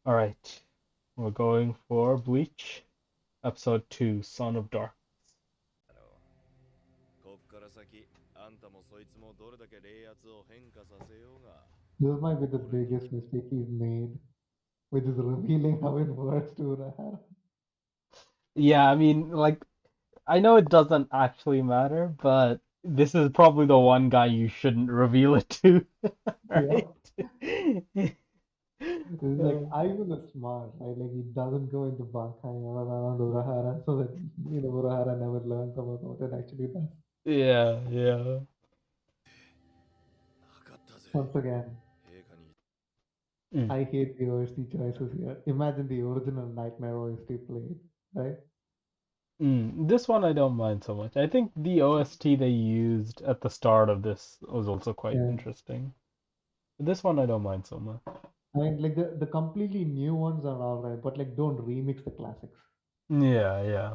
All right, we're going for Bleach, episode 2, Son of Dark. だろう。こっから先、あんたもそいつもどれだけ冷圧を変化させようが、This might be the 俺には biggest mistake he's made, which is revealing how it works to Urahara. Yeah, I mean, like, I know it doesn't actually matter, but this is probably the one guy you shouldn't reveal it to, Yeah. right? It's like Ivan is smart, right? Like he doesn't go into bunk hanging around Urahara so that Urahara never learns about what it actually does. Yeah, yeah. Once again, 分かったぜ。陛下に。Mm. I hate the OST choices here. Imagine the original Nightmare OST played, right? This one I don't mind so much. I think the OST they used at the start of this was also quite Yeah. interesting. This one I don't mind so much. I mean, like the completely new ones are all right, but like don't remix the classics. Yeah, yeah.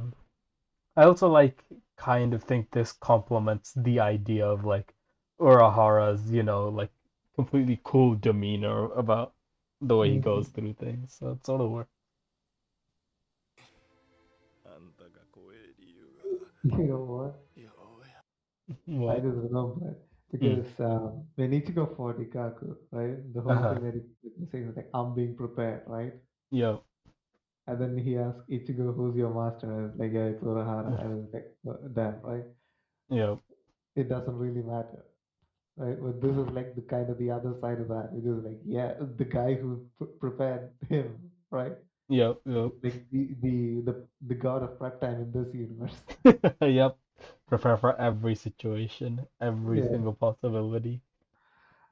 I also like kind of think this complements the idea of like Urahara's, like completely cool demeanor about the way he goes Mhm. through things. So it sort of works. You know what? あんたが超える理由が、よーや。I What? just remember Mm. because when Ichigo fought Ikaku, right, the whole thing Uh-huh. that he was saying was like, I'm being prepared, right? Yep. And then he asked Ichigo, who's your master? And it's like, yeah, it's Urahara. And it's like, damn, right? Yep. It doesn't really matter, right? But this is like the kind of the other side of that, which is like, yeah, the guy who prepared him, right? Yep. Yep. It's like the god of prep time in this universe. Yep. Prepare for every situation, every Yeah. single possibility.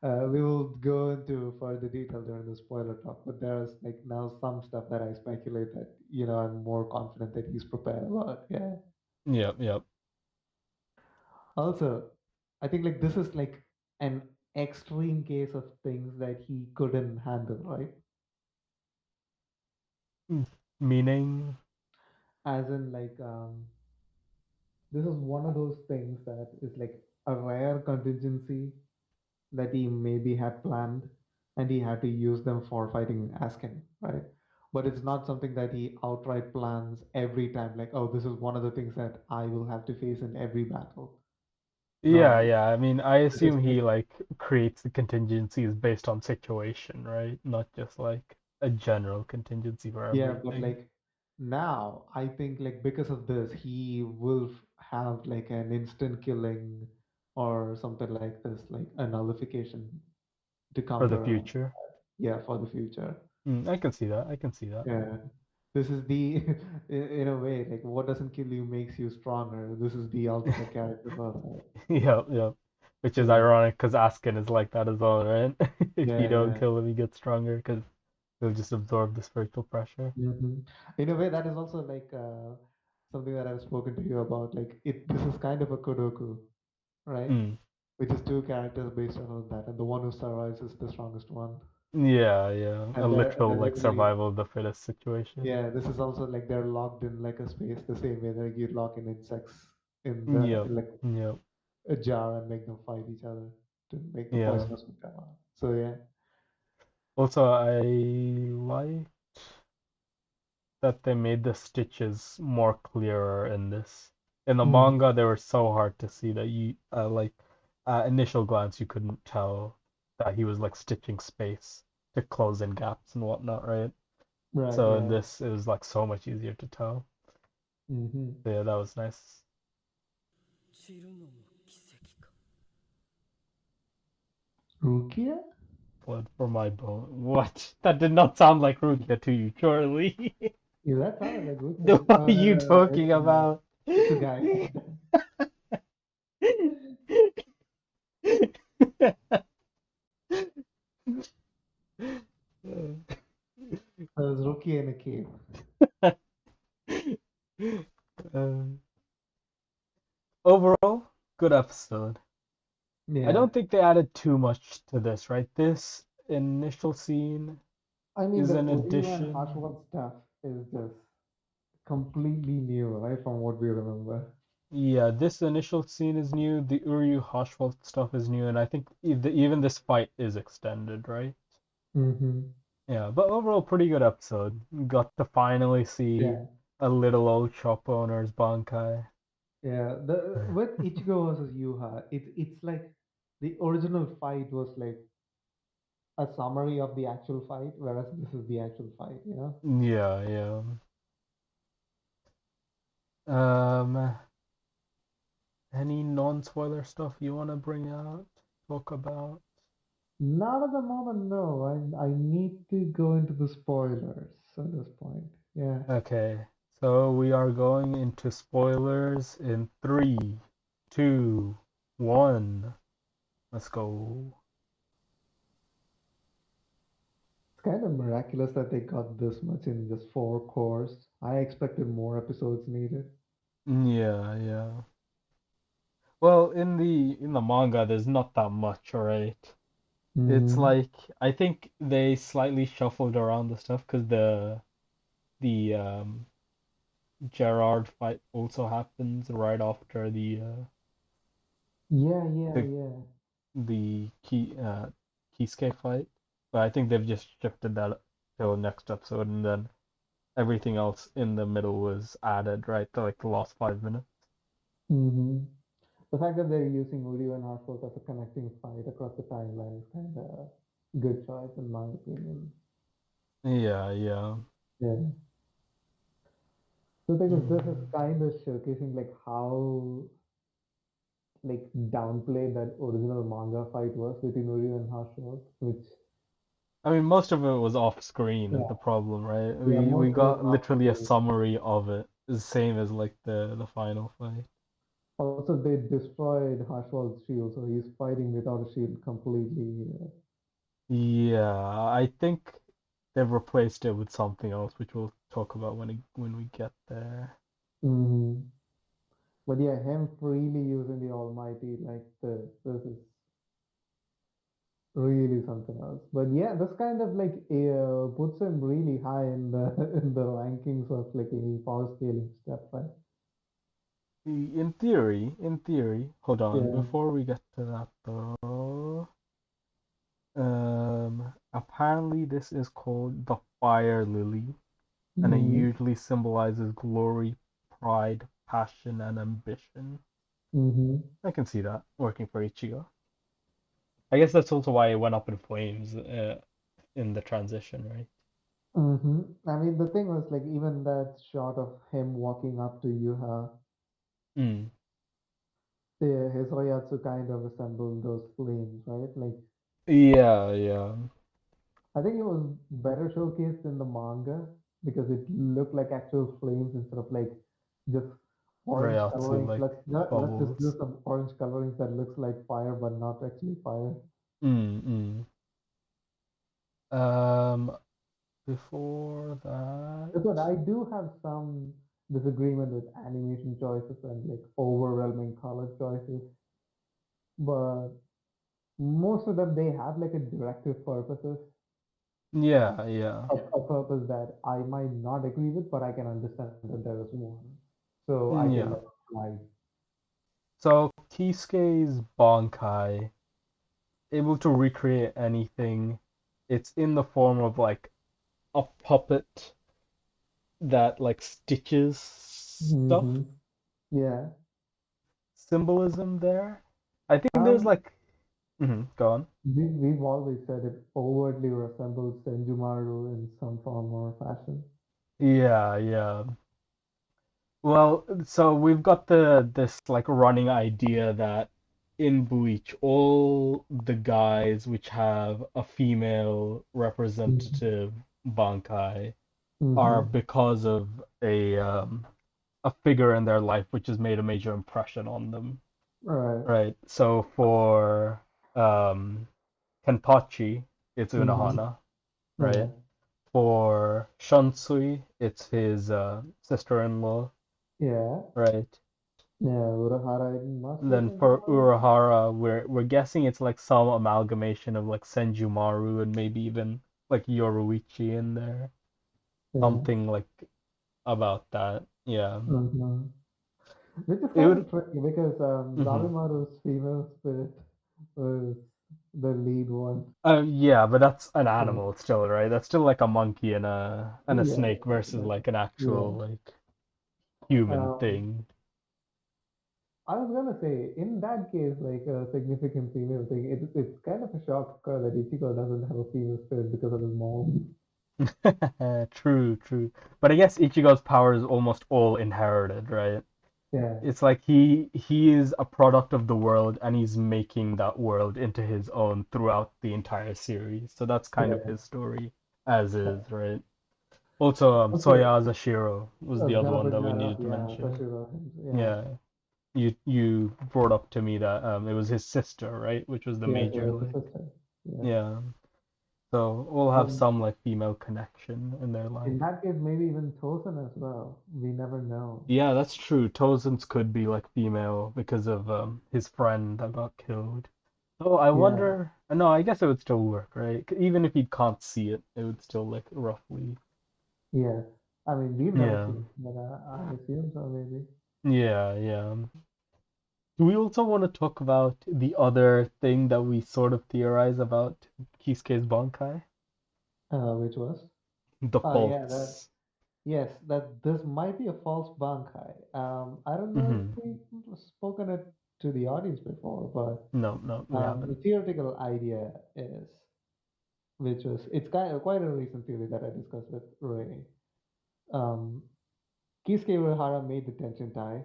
We will go into further detail during the spoiler talk, but there's like now some stuff that I speculate that, I'm more confident that he's prepared about. Yeah. Yep. Yep. Also, I think like this is like an extreme case of things that he couldn't handle, right? Mm. Meaning, As in like this is one of those things that is like a rare contingency that he maybe had planned and he had to use them for fighting Askin, right? But it's not something that he outright plans every time, like, oh, this is one of the things that I will have to face in every battle. yeah, No, yeah. I mean, I this is assume he like, like creates the contingencies based on situation, right? Not just like a general contingency for yeah, but everything. like now, I think like because of this, he will have like an instant killing or something like this, like a nullification to For the counter, future. yeah, for the future. I can see that. I can see that. Yeah, this is the in a way like what doesn't kill you makes you stronger. This is the ultimate character for that. Yep, yep. Which is Yeah, ironic because Askin is like that as well, right? If you yeah, don't yeah. kill him, he gets stronger because he'll just absorb the spiritual pressure. In a way, that is also like something that I've spoken to you about. Like it, this is kind of a Kodoku, right? Mm. Which is two characters based on that, and the one who survives is the strongest one. Yeah, yeah. A And literal they're like literally, survival of the fittest situation. yeah. This is also like they're locked in like a space, the same way that you lock in insects in the Yep, like yep, a jar and make them fight each other to make the yeah. poisonous one come out. So yeah. Also, I like that they made the stitches more clearer in this. In the Mm. manga, they were so hard to see that you like initial glance you couldn't tell that he was like stitching space to close in gaps and whatnot, right? Right, So in right. this, it was like so much easier to tell. Mm-hmm. So, yeah, that was nice. 散るのも奇跡か。Rukia? Blood for my bone. What? That did not sound like Rukia to you, surely. Yeah, that sounded like Rukia. What Oh are no, you no, no. talking about? It's a guy. It was Rukia in a cave. Um, Overall, good episode. I Yeah. don't think they added too much to this, right? This initial scene I mean, is the an Uryu and addition. Hashwat stuff is just completely new, right, from what we remember. Yeah, this initial scene is new. The Uryu Hashwalt stuff is new, and I think even this fight is extended, right? Mm-hmm. Yeah, but overall, pretty good episode. Got to finally see Yeah, a little old shop owner's Bankai. yeah. The with Ichigo versus Yuha, it's like the original fight was like a summary of the actual fight, whereas this is the actual fight, you know? Yeah, yeah. Um, any non-spoiler stuff you want to bring out, talk about? Not at the moment, no. I need to go into the spoilers at this point. Yeah. Okay, so we are going into spoilers in three, two, one. Let's go. It's kind of miraculous that they got this much in just four cores. I expected more episodes needed. Yeah, yeah. Well, in the manga, there's not that much, right? It's Mm-hmm. like I think they slightly shuffled around the stuff because the Gerard fight also happens right after Yeah, yeah, the yeah. the Kisuke fight. But I think they've just shifted that till next episode, and then everything else in the middle was added right to like the last 5 minutes. Mm-hmm. The fact that they're using Uri and Hartford as a connecting fight across the timeline is kind of a good choice in my opinion. Yeah, yeah. Yeah. The thing is, this is Mm. kind of showcasing like how like downplayed that original manga fight was between Uri and Hartford, which I mean, most of it was off screen is the yeah, problem, right? yeah, We most of it got was literally a off. summary of it, the same as like the final fight. Also, they destroyed Harshwald's shield, so he's fighting without a shield completely. Yeah, I think they've replaced it with something else, which we'll talk about when we get there. Hmm. But yeah, him freely using the Almighty like this is really something else. But yeah, this kind of like puts him really high in the in the rankings of like any power scaling step, right? In theory, hold on, Yeah. before we get to that though, apparently this is called the Fire Lily, and it Mm-hmm. usually symbolizes glory, pride, passion, and ambition. Mm-hmm. I can see that working for Ichigo. I guess that's also why it went up in flames in the transition, right? Mm-hmm. I mean, the thing was like even that shot of him walking up to Yuha, Mm. his Royatsu kind of resembled those flames, right? Like Yeah, yeah. I think it was better showcased in the manga because it looked like actual flames instead of like just orange Rayatsu colorings. like Let's just do bubbles. some orange colorings that looks like fire but not actually fire. Mm, mm. Before that, But I do have some disagreement with animation choices and like overwhelming color choices, but most of them they have like a directive purposes, yeah, yeah, a purpose that I might not agree with, but I can understand that there is one, so I can yeah. let it slide. So Kisuke's Bankai, able to recreate anything. It's in the form of like a puppet that like stitches stuff. Mm-hmm. Yeah. Symbolism there. I think there's Um, like, go on. we've always said it overtly resembles Senjumaru in some form or fashion. Yeah, yeah. Well, so we've got this like running idea that in Bleach, all the guys which have a female representative Bankai are Mm-hmm. because of a figure in their life which has made a major impression on them, Right. right? So for um Kentachi, it's Mm-hmm. Unohana, right? Yeah. For Shunsui, it's his sister-in-law, Yeah. right? Yeah. Urahara must And be then for Senjumaru. Urahara, we're guessing it's like some amalgamation of like Senjumaru and maybe even like Yoruichi in there. Yeah. Something like about that. Yeah. Mm-hmm. Which is It kind would. of tricky because Hmm. Zabimaru's female spirit was. the lead one. Yeah, but that's an Yeah, animal still, right? That's still like a monkey and a yeah, snake versus but like an actual yeah. like human Um, thing. I was gonna say, in that case, like a significant female thing, it's kind of a shock that Ichigo doesn't have a female spirit because of his mom. True, true. But I guess Ichigo's power is almost all inherited, right? Yeah, It's like he is a product of the world and he's making that world into his own throughout the entire series. So that's kind of yeah. his story as is, right? Also, Also, Soya Azashiro was I the was other gonna one bring that we that up. needed to Yeah, mention. Sashiro. Yeah, Yeah, you brought up to me that it was his sister, right? Which was the yes, it major was the like sister. Yes. yeah. So all have Um, some like female connection in their in life. that case, maybe even Tosen as well. We never know. Yeah, that's true. Tozens could be like female because of his friend that got killed. Oh, I Yeah, wonder. No, I guess it would still work, right? Even if he can't see it, it would still like roughly. yeah. I mean, we've never Yeah, seen it, but I assume so, maybe. yeah, yeah. Do we also want to talk about the other thing that we sort of theorize about Kisuke's Bankai? Which was? The Oh, yeah, that. faults. Yes, that this might be a false Bankai. I don't know if Hmm. we've spoken it to the audience before, but No, no, we the haven't. theoretical idea is, which was, it's kind of quite a recent theory that I discussed with Ray. Um, Kisuke Uehara made the tension tie,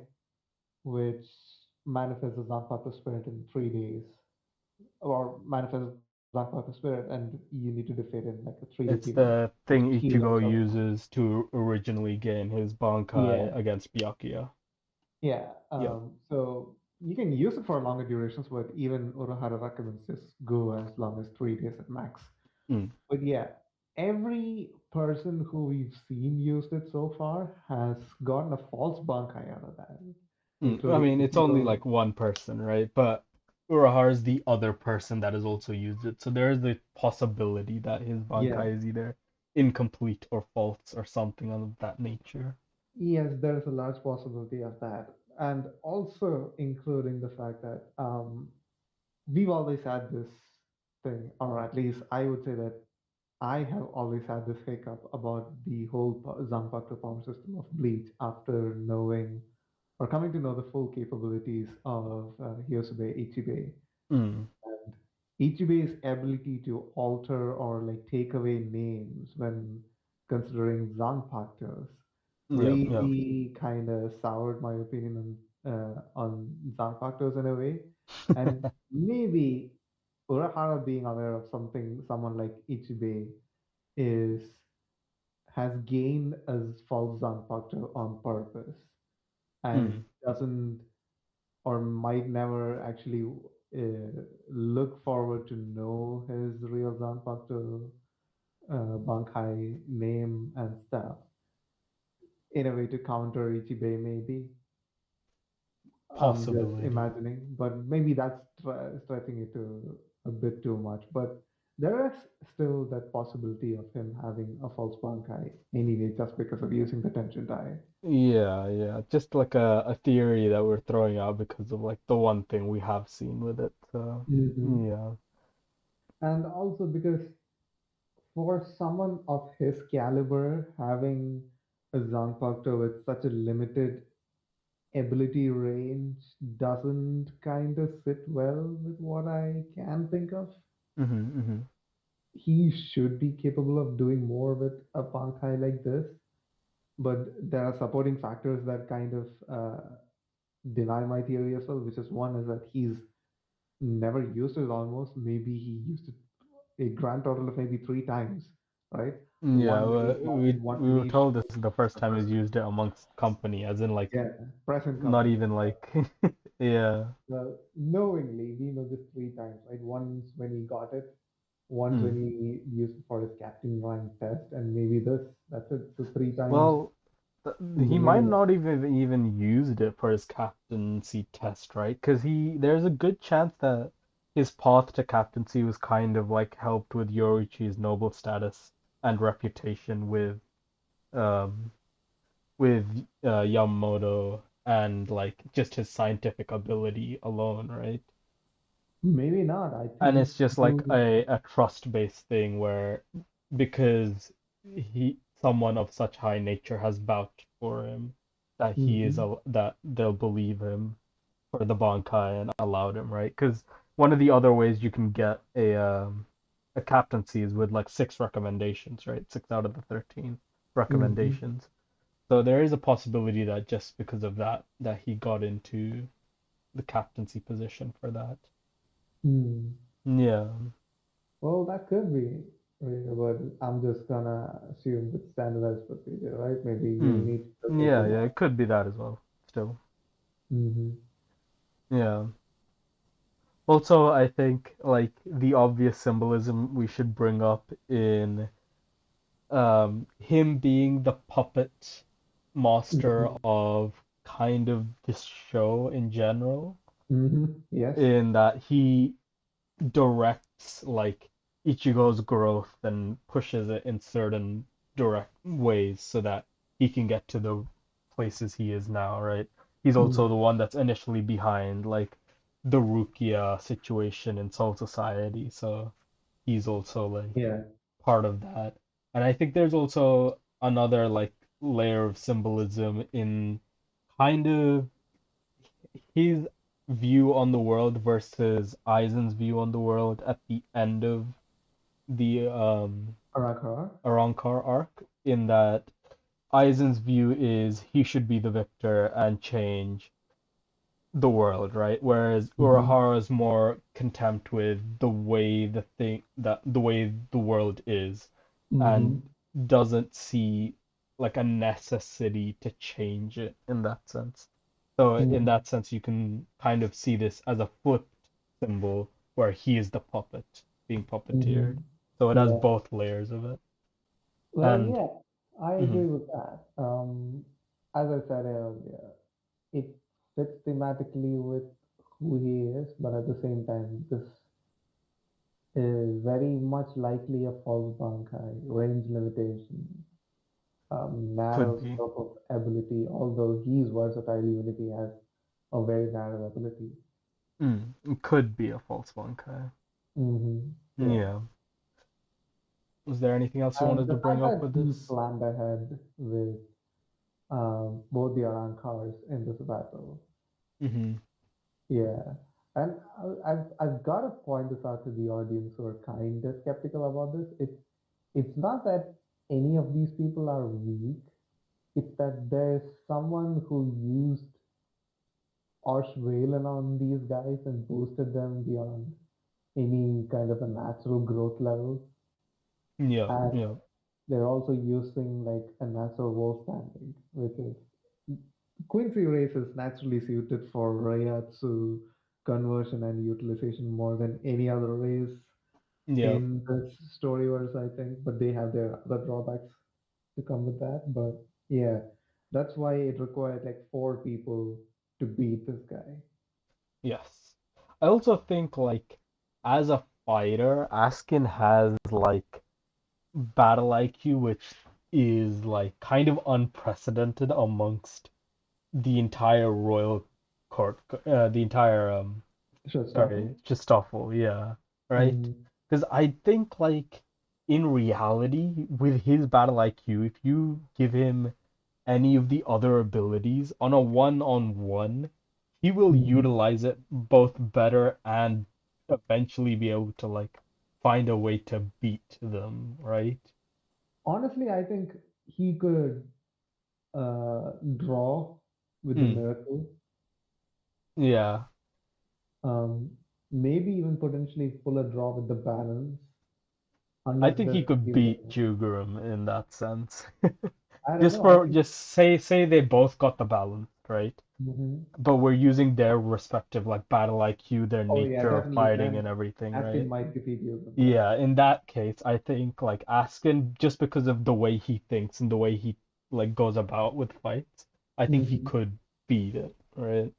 which manifests the Zanpakuto spirit in 3 days, or manifests Zanpakuto spirit, and you need to defeat it in like a 3-day It's period, the which thing he learns Ichigo over. uses to originally gain his Yeah, Bankai against Byakuya. yeah. Yep. So you can use it for longer durations, but even Uruhara recommends just go as long as 3 days at max. Mm, But yeah, every person who we've seen used it so far has gotten a false Bankai out of that, I including mean, it's only Ichigo. like one person, right? But Urahara is the other person that has also used it. So there is the possibility that his Yeah, Bankai is either incomplete or false or something of that nature. yes, there's a large possibility of that. And also including the fact that we've always had this thing, or at least I would say that I have always had this hiccup about the whole Zanpakuto power system of Bleach after knowing or coming to know the full capabilities of Hyosuke Ichibe. Mm, And Ichibe's ability to alter or like take away names when considering Zanpakutos yep, yep. really kind of soured my opinion on Zanpakutos in a way. And maybe Urahara being aware of something, someone like Ichibe is has gained a false Zanpakuto on purpose and Mm, doesn't or might never actually look forward to know his real Zanpakuto Bankai name and stuff in a way to counter Ichibe maybe. I'm just possibility. imagining, but maybe that's stretching it to a bit too much. But there is still that possibility of him having a false Bankai anyway, just because of using the tension die. Yeah, yeah. Just like a theory that we're throwing out because of like the one thing we have seen with it. So Hmm. yeah. And also because for someone of his caliber, having a Zanpakuto with such a limited ability range doesn't kind of sit well with what I can think of. Hmm, hmm. He should be capable of doing more with a Bankai like this, but there are supporting factors that kind of deny my theory as well, which is one is that he's never used it almost. Maybe he used it a grand total of maybe 3 times, right? Yeah, One when he well, got in one we were niche, told this is the first the time he's present, used it amongst company, as in like yeah, present not company. even like yeah. Well, knowingly, we know this 3 times, right? Once when he got it, once when Mm. he used it for his captain rank test, and maybe this. That's it. So 3 times Well, is the he might minimum. not even used it for his captaincy test, right? Because there's a good chance that his path to captaincy was kind of like helped with Yoichi's noble status and reputation um with Yamamoto and like just his scientific ability alone, right? Maybe not. I And think it's just like those. a trust-based thing where because someone of such high nature has vouched for him that he is Mhm, a that they'll believe him for the Bankai and allowed him, right? Because one of the other ways you can get a captaincy is with like six recommendations, right? Six out of the 13 mhm, recommendations. So there is a possibility that just because of that, that he got into the captaincy position for that. mm. Yeah. Well, that could be, but I'm just gonna assume it's standardized procedure, right? Maybe you Hmm. need to look into Yeah, yeah, that. it could be that as well. Still. Hmm. Yeah. Also, I think like the obvious symbolism we should bring up in him being the puppet master Hmm. of kind of this show in general, Yes. in that he directs like Ichigo's growth and pushes it in certain direct ways so that he can get to the places he is now, right? He's also Mm. the one that's initially behind like the Rukia situation in Soul Society, so he's also like Yeah. part of that. And I think there's also another like layer of symbolism in kind of his view on the world versus Aizen's view on the world at the end of the Arakara. Arrancar arc, in that Aizen's view is he should be the victor and change the world, right? Whereas Hmm. Urahara's more content with the way the world is Hmm. and doesn't see like a necessity to change it in that sense. So in Hmm. that sense, you can kind of see this as a flipped symbol where he is the puppet being puppeteered. Hmm. So it has Yeah. both layers of it. Well, And yeah, I mhm, agree with that. As I said earlier, it fits thematically with who he is, but at the same time, this is very much likely a false Bankai, range limitation, could narrow be. scope of ability, although he's versatile, even if he has a very narrow ability. It could be a false Bankai. Yeah. Yeah. Was there anything else you And wanted the to bring fact up that with he this? planned ahead with both the Aran cars in this battle. Hmm. Yeah. And I've got to point this out to the audience who are kind of skeptical about this. It's not that any of these people are weak. It's that there's someone who used Valen on these guys and boosted them beyond any kind of a natural growth level. Yeah, And yeah, they're also using like a natural wall standing, which is Quincy race is naturally suited for Rayatsu conversion and utilization more than any other race yeah, in this storyverse, I think. But they have their other drawbacks to come with that. But yeah, that's why it required like four people to beat this guy. yes. I also think like as a fighter, Askin has like battle IQ, which is like kind of unprecedented amongst the entire royal court, the entire Showstopper. sorry, Christoffel, yeah, right? Mm-hmm. Because I think like in reality, with his battle IQ, if you give him any of the other abilities on a one-on-one, he will Mm-hmm. utilize it both better and eventually be able to like find a way to beat them, right? Honestly, I think he could draw with the Hmm. miracle. Yeah. Um, Maybe even potentially pull a draw with the balance, I unless think he there's could beat even Jugerum in that sense. I don't Just know. I for think. just say they both got the balance, right? Mhm. But we're using their respective like battle IQ, their Oh yeah, nature of definitely. fighting and Then everything, Askin right? might defeat you. Yeah, Correct. in that case, I think like Askin, just because of the way he thinks and the way he like goes about with fights, I think he Hmm. could beat it, right?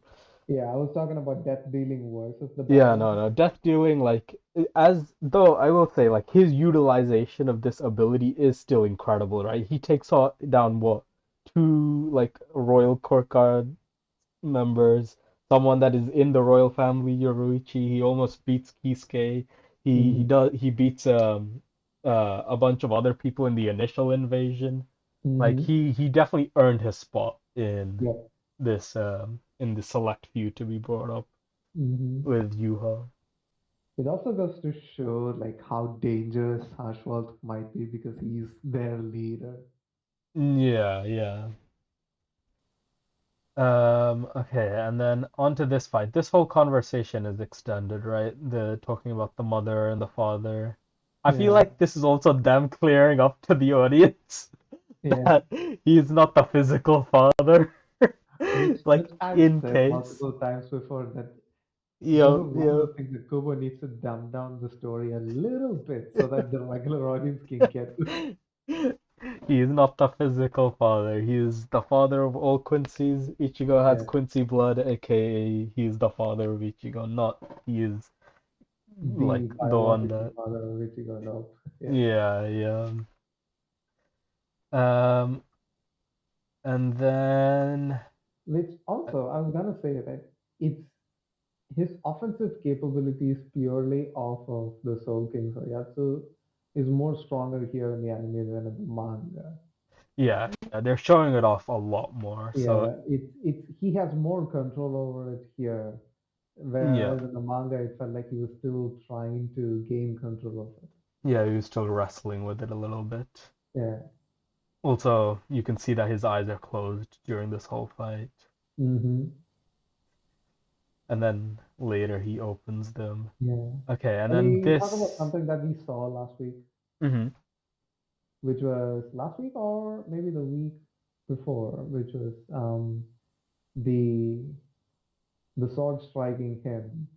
Yeah, I was talking about death dealing versus the Yeah, balance. no, no. Death dealing, like, as though I will say, like, his utilization of this ability is still incredible, right? He takes down what, two, like, Royal Court Guard members, someone that is in the royal family, Yoruichi. He almost beats Kisuke. Mm-hmm. He beats a bunch of other people in the initial invasion. Like Mm-hmm. he definitely earned his spot Yeah. in the select few to be brought up Mm-hmm. with Yuha. It also goes to show like how dangerous Ashwald might be because he's their leader. Yeah, yeah. Okay, and then on to this fight. This whole conversation is extended, right? The talking about the mother and the father. I feel Yeah. like this is also them clearing up to the audience Yeah. that he's not the physical father. Which Like I've in said case. multiple times before that this Yep, is one of yep. those things that Kubo needs to dumb down the story a little bit so that the regular audience can get this. He is not the physical father. He is the father of all Quincy's. Ichigo has Yeah. Quincy blood, aka he is the father of Ichigo, not he is The like the one biological that. father of Ichigo, no. Yeah. Yeah, yeah. Um, and then Which also I was gonna say that it's his offensive capabilities purely off of the Soul King Soyatsu is more stronger here in the anime than in the manga. yeah, yeah, they're showing it off a lot more. So Yeah, it's he has more control over it here, yeah, whereas in the manga it felt like he was still trying to gain control of it. yeah, he was still wrestling with it a little bit. Yeah. Also, you can see that his eyes are closed during this whole fight, Mm-hmm. and then later he opens them. Yeah. Okay, and Can then we talk about this. something that we saw last week, Hmm. which was last week or maybe the week before, which was the the sword striking him,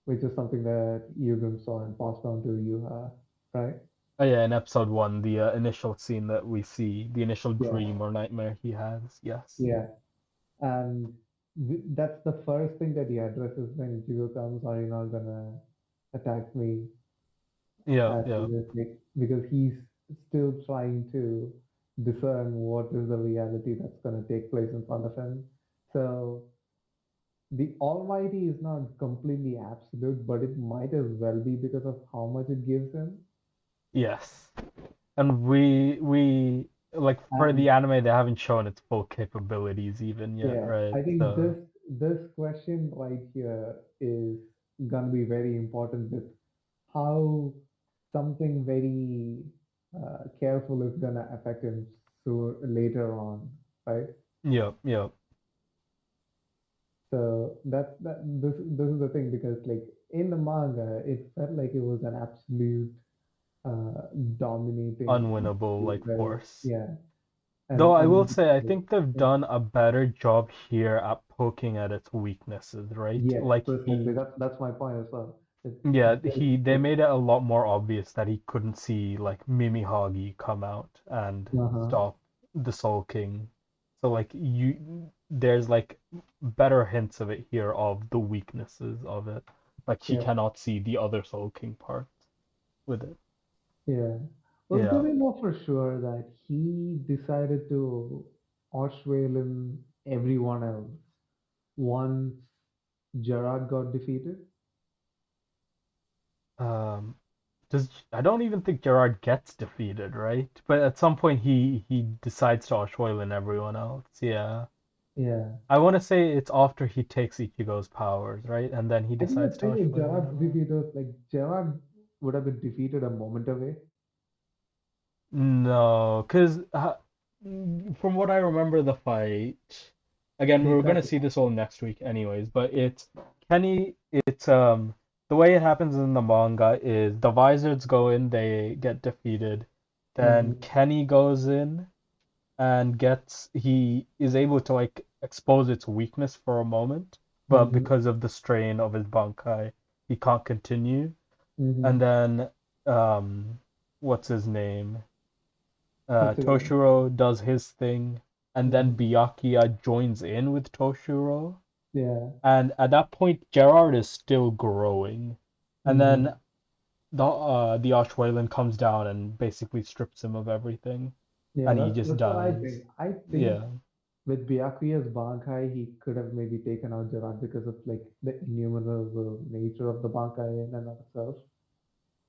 which is something that Yugum saw and passed on to Yuha, right? Oh yeah, in episode one, the initial scene that we see, the initial Yeah, dream or nightmare he has. Yes. yeah. And that's the first thing that he addresses when Ichigo comes, are you not gonna attack me? Yeah, And yeah, because he's still trying to discern what is the reality that's gonna take place in front of him. So the Almighty is not completely absolute, but it might as well be because of how much it gives him. yes. And we like for And the anime, they haven't shown its full capabilities even yet, yeah, right? I think So this question right here is gonna be very important with how something very careful is gonna affect him so later on, right? yeah, yeah, So this is the thing because like in the manga, it felt like it was an absolute uh, dominating unwinnable entity like where force. yeah, Though I will and say, I think they've yeah, done a better job here at poking at its weaknesses, right? yes, Like precisely. That's my point as well. It, yeah, there's they like made it a lot more obvious that he couldn't see like Mimihagi come out and uh-huh, stop the Soul King. So like there's like better hints of it here of the weaknesses of it. Like she yeah, cannot see the other Soul King parts with it. yeah. Well, do Yeah. we know for sure that he decided to Auschweiz everyone else once Gerard got defeated? Um, does I don't even think Gerard gets defeated, right? But at some point he decides to Oshboil everyone else. Yeah. Yeah. I want to say it's after he takes Ichigo's powers, right? And then he I think the decides to thing with Oshboil Gerard's everyone. defeat was like Gerard would have been defeated a moment away. No, because from what I remember the fight, again, They we're tried gonna to, see this all next week anyways, but it's Kenny, it's the way it happens in the manga is the Vizards go in, they get defeated, then mm-hmm, Kenny goes in and he is able to like expose its weakness for a moment, but mm-hmm, because of the strain of his Bankai, he can't continue. mm-hmm. And then what's his name? Mitsuda. Toshiro does his thing, and then Mm-hmm. Byakuya joins in with Toshiro. Yeah. And at that point, Gerard is still growing. And Mm-hmm. then the Ashwaylan comes down and basically strips him of everything, Yeah, and he that's just that's what I think. dies. I think Yeah. with Byakuya's Bankai, he could have maybe taken out Gerard because of like the innumerable nature of the Bankai in and of itself.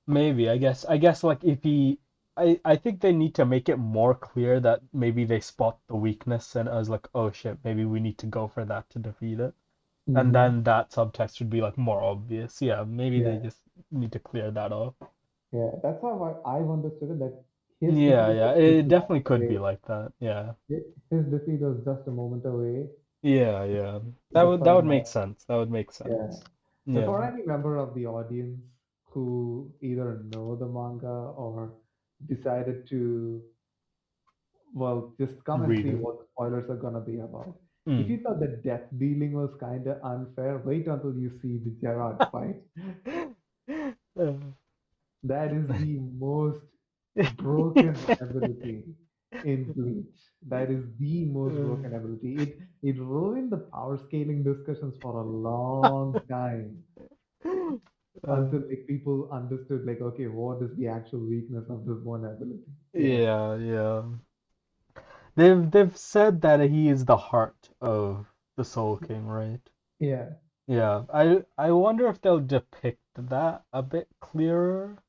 Maybe, I guess like if he I think they need to make it more clear that maybe they spot the weakness and I was like, oh shit, maybe we need to go for that to defeat it. And Hmm. then that subtext should be like more obvious. Yeah, maybe they Yeah, just need to clear that up. yeah. That's how I've understood it. That his defeat Yeah, was yeah, just it a definitely moment could be away. like that. Yeah. His defeat was just a moment away. Yeah, yeah. That Just would that would make somehow, sense. That would make yeah. sense. So Yeah. for any member of the audience who either know the manga or decided to, well, just come and Read see it. what the spoilers are gonna be about. If Mm. you thought the death dealing was kind of unfair, wait until you see the Gerard fight. Uh, That is the most broken ability in Bleach. That is the most broken ability. It ruined the power scaling discussions for a long time uh, until like people understood like okay, what is the actual weakness of this one ability? Yes. yeah, yeah. They've said that he is the heart of the Soul King, right? Yeah. Yeah. I wonder if they'll depict that a bit clearer.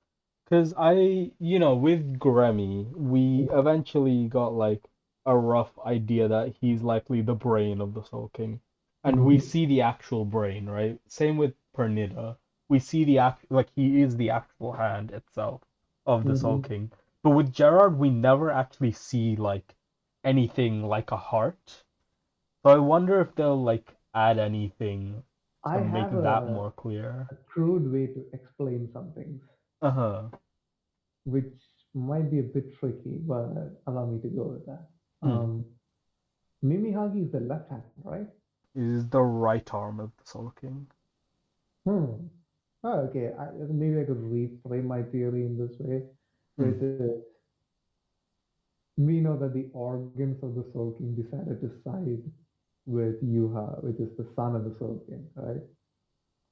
Because with Grammy, we eventually got like a rough idea that he's likely the brain of the Soul King. And we Mm-hmm. see the actual brain, right? Same with Pernida. We see like he is the actual hand itself of the Soul Mm-hmm. King. But with Gerard, we never actually see like anything like a heart. So I wonder if they'll like add anything I to make have that more clear. a crude way to explain some things, Uh-huh. which might be a bit tricky, but allow me to go with that. Hmm. Um, Mimihagi is the left hand, right? Is the right arm of the Soul King. Hmm. Oh, okay. Maybe I could reframe my theory in this way, Hmm. which is we know that the organs of the Soul King decided to side with Yuha, which is the son of the Soul King, right?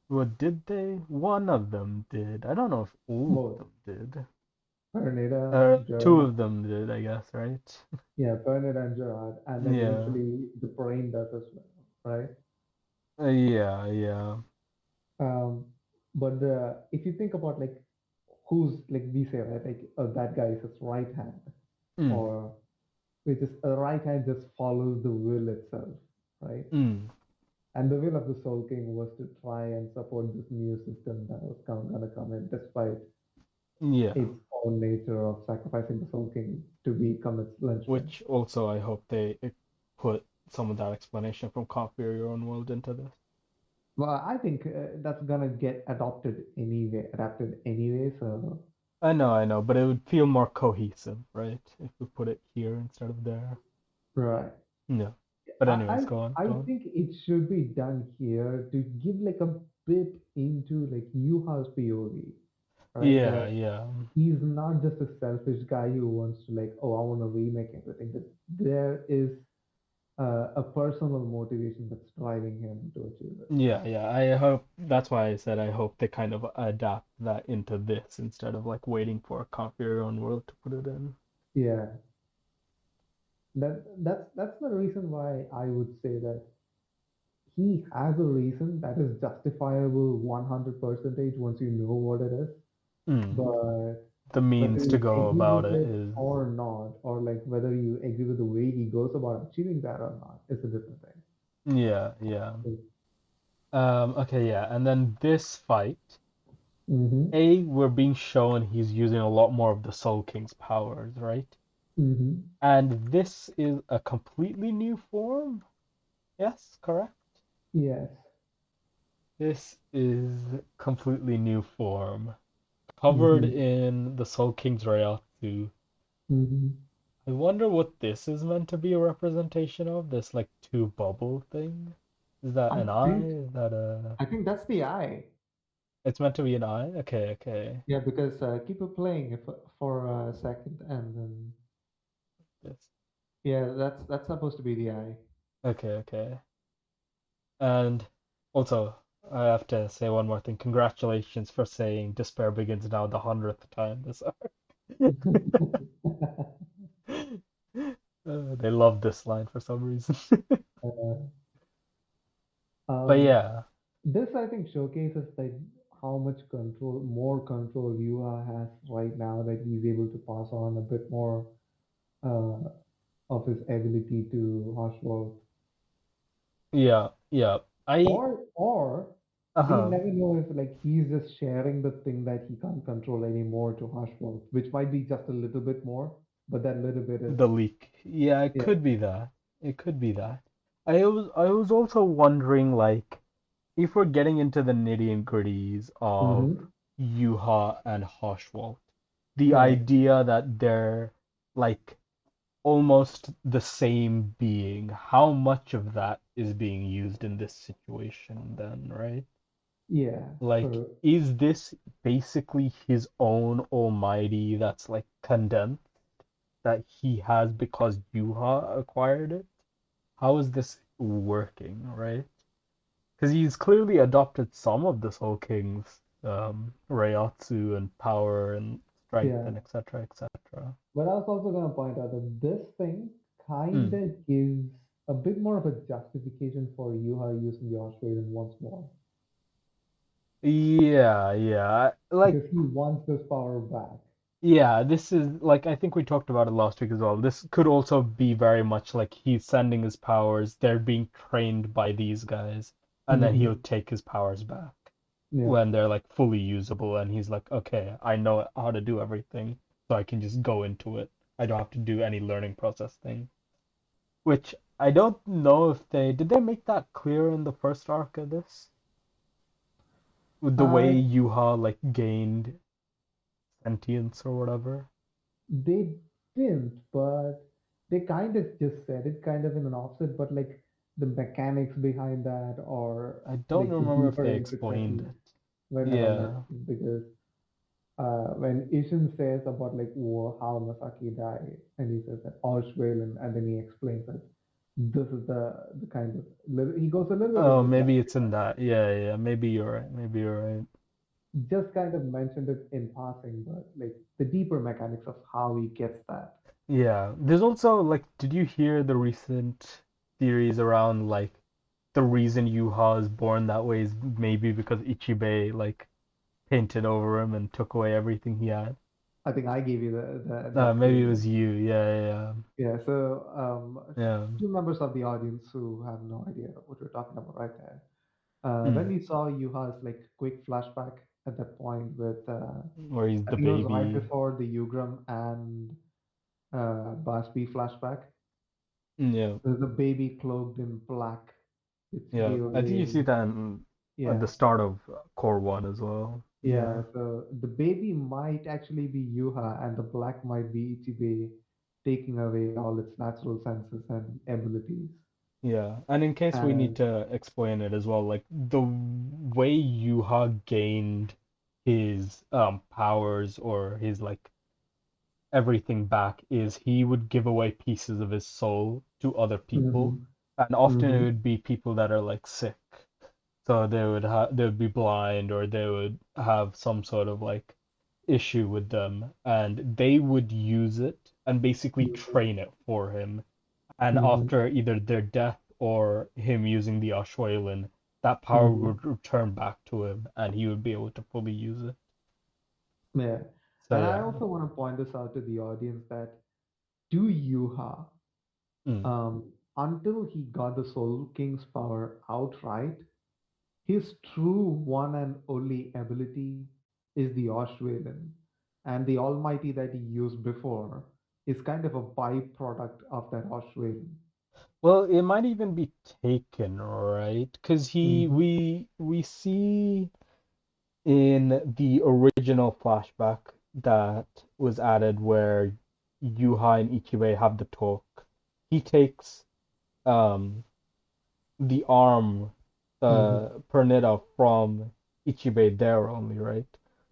What did they? One of them did. I don't know if all of Both them did. Pernida, Two Gerard, of them did, I guess, right? yeah, Pernida and Gerard, and then Yeah. eventually the brain does as well, right? Yeah, yeah. Um, but if you think about like who's like we say right, like that guy is his right hand, Mm, or which is a right hand just follows the will itself, right? mm, And the will of the Soul King was to try and support this new system that was gonna come in, despite yeah. its own nature of sacrificing the Soul King to become its linchpin. Which also I hope they put some of that explanation from Copy Your Own World into this. Well, I think that's gonna get adapted anyway. So I know, but it would feel more cohesive, right? If we put it here instead of there. right. Yeah. But I, anyways, go on, I go I on. think it should be done here to give like a bit into like Yuha's POV, right? Yeah, That yeah. he's not just a selfish guy who wants to like, oh, I want to remake everything. That there is a personal motivation that's driving him to achieve it. Yeah, yeah. I hope that's why I said I hope they kind of adapt that into this instead of like waiting for a Conquer Your Own World to put it in. Yeah, that's the reason why I would say that he has a reason that is justifiable 100 percentage once you know what it is. Mm. But The whether means to you go agree about with it it is or not, or like whether you agree with the way he goes about achieving that or not, is a different yeah, yeah. thing. Okay, yeah. And then this fight, Mm-hmm. we're being shown he's using a lot more of the Soul King's powers, right? Mm-hmm. And this is a completely new form. Yes, correct. Yes. This is completely new form, covered Mm-hmm. in the Soul King's Reiatsu. Mm-hmm. I wonder what this is meant to be a representation of, this like two bubble thing. Is that I an eye? think Is that a... I think that's the eye. It's meant to be an eye? Okay, okay. Yeah, because keep it playing for a second, and then Yes. yeah, that's supposed to be the eye. Okay, okay. And also, I have to say one more thing. Congratulations for saying Despair Begins Now the 100th time this arc. they love this line for some reason. Uh, But um, yeah, this I think showcases like how much control, more control Yuha has right now that he's able to pass on a bit more uh, of his ability to Hoshworld. yeah, yeah. I Or we uh-huh. never know if like he's just sharing the thing that he can't control anymore to Hoshworld, which might be just a little bit more, but that little bit is The leak. Yeah, it yeah. could be that. It could be that. I was also wondering like if we're getting into the nitty and gritties of Mm-hmm. Yuha and Hoshwalt, the Right. idea that they're like almost the same being, how much of that is being used in this situation then, right? Yeah. Like, So is this basically his own almighty that's like condensed that he has because Yuha acquired it? How is this working, right? Because he's clearly adopted some of the Soul King's Reiatsu and power and strength yeah. and etc. etc. But I was also gonna point out that this thing Mm. kinda gives a bit more of a justification for Yuha using the Australian once more. Yeah, yeah. Like, Because he wants this power back. yeah, this is like I think we talked about it last week as well. This could also be very much like he's sending his powers, they're being trained by these guys, and then he'll Mm-hmm. take his powers back Yeah. when they're like fully usable and he's like, okay, I know how to do everything, so I can just go into it. I don't have to do any learning process thing. Which I don't know if they did they make that clear in the first arc of this? With the way I Yuha like gained sentience or whatever. They didn't, but they kind of just said it kind of in an offset, but like the mechanics behind that or I don't like the remember if deeper they explained intricacies it. were never Yeah. mentioned because when Ishin says about like how Masaki died and he says that Auschwitz and then he explains that this is the kind of he goes a little bit Oh, into maybe depth it's in that. Yeah, yeah. Maybe you're right. Maybe you're right. just kind of mentioned it in passing, but like the deeper mechanics of how he gets that. Yeah. There's also like, did you hear the recent theories around like the reason Yuha is born that way is maybe because Ichibei like painted over him and took away everything he had? I think I gave you that Maybe it theory. was you. Yeah, Yeah, so yeah, few members of the audience who have no idea what we're talking about right there. yeah. When we saw Yuha's like quick flashback at that point with Where he's I the think it was right baby. before the Ugram and Baspi flashback. Yeah, There's a baby cloaked in black, which yeah. gave I think you away. see that at Yeah, the start of Core One as well. yeah. Yeah. So the baby might actually be Yuha, and the black might be Ichibe taking away all its natural senses and abilities. Yeah, and in case we need And to explain it as well, like the way Yuha gained his powers or his like everything back is he would give away pieces of his soul to other people, hmm and often it hmm would be people that are like sick. So they would be blind or they would have some sort of like issue with them, and they would use it and basically train it for him, and hmm after either their death or him using the Ashwailan, that power hmm would return back to him and he would be able to fully use it. Yeah. So And I yeah. also want to point this out to the audience that to Yuha, Mm. until he got the Soul King's power outright, his true one and only ability is the Ashwailan. And the Almighty that he used before is kind of a byproduct of that Ashwailan. Well, it might even be taken, right? Because he hmm we see in the original flashback that was added where Yuha and Ichibei have the talk. He takes um the arm hmm Pernita from Ichibei there only, right?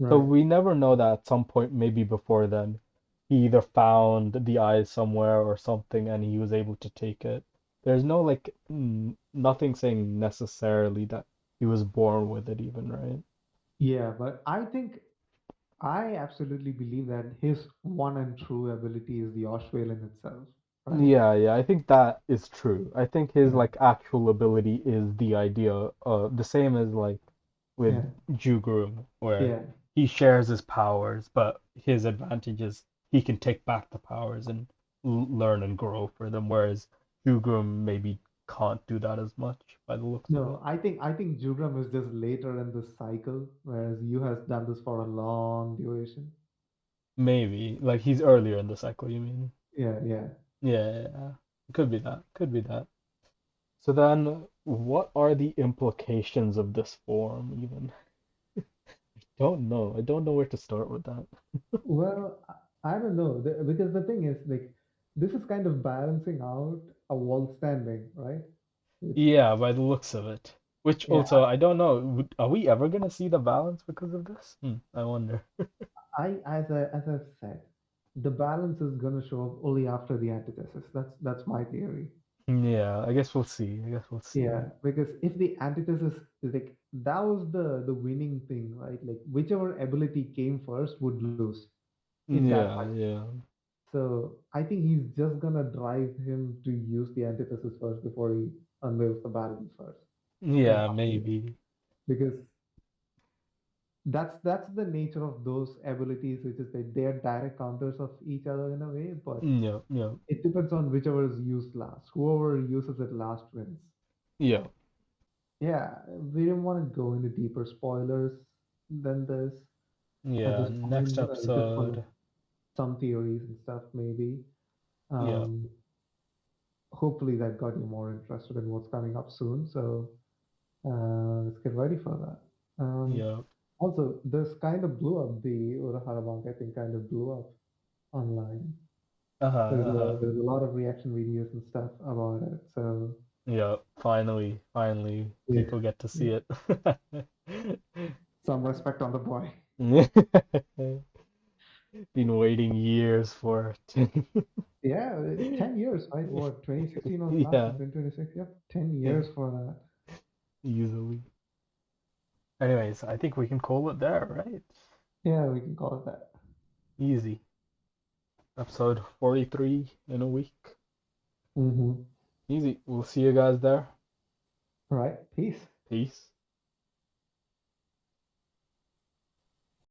So Right. we never know that at some point, maybe before then, he either found the eyes somewhere or something and he was able to take it. There's no like nothing saying necessarily that he was born with it even, right? Yeah, but I absolutely believe that his one and true ability is the Ashwailan itself, right? Yeah, yeah, I think that is true. I think his Yeah, like actual ability is the idea, the same as like with yeah, Juguru, where yeah. he shares his powers, but his advantage is he can take back the powers and learn and grow for them, whereas Juguru maybe can't do that as much by the looks of it. No, I think Jugram is just later in this cycle, whereas you has done this for a long duration. Maybe like he's earlier in the cycle, you mean? Yeah, yeah. Yeah, yeah, yeah. Could be that. Could be that. So then, what are the implications of this form, even? Don't know. I don't know where to start with that. Well, I don't know because the thing is like this is kind of balancing out a wall standing, right? It's Yeah, by the looks of it. Which yeah. also, I don't know. Are we ever gonna see the balance because of this? I wonder. As I've said, the balance is gonna show up only after the antithesis. That's my theory. Yeah, I guess we'll see. I guess we'll see. Yeah, because if the antithesis is like that was the winning thing, right? Like whichever ability came first would lose in that Yeah, fight. yeah. So I think he's just gonna drive him to use the antithesis first before he unveils the balance first. Is Yeah, my theory. maybe. Because that's the nature of those abilities, which is that they are direct counters of each other in a way, but Yeah, yeah, it depends on whichever is used last. Whoever uses it last wins. yeah. Yeah, we didn't want to go into deeper spoilers than this at Yeah, this next point. Just want to episode. some theories and stuff maybe. Yeah, Um, Hopefully that got you more interested in what's coming up soon. So let's get ready for that. yeah. Also, this kind of blew up. The Urahara manga, I think, kind of blew up online. Uh-huh, uh-huh. There's a lot of reaction videos and stuff about it. So Yeah, finally, finally, yeah, people get to see yeah. it. Some respect on the boy. Been waiting years for it. Yeah, 10 years, right? What, 2016 was last Yeah, and 2026? Yep, 10 yeah, years for that. easily. Anyways, I think we can call it there, right? Yeah, we can call it that. Easy. Episode 43 in a week. Mm-hmm. Easy. We'll see you guys there. All right, peace. Peace.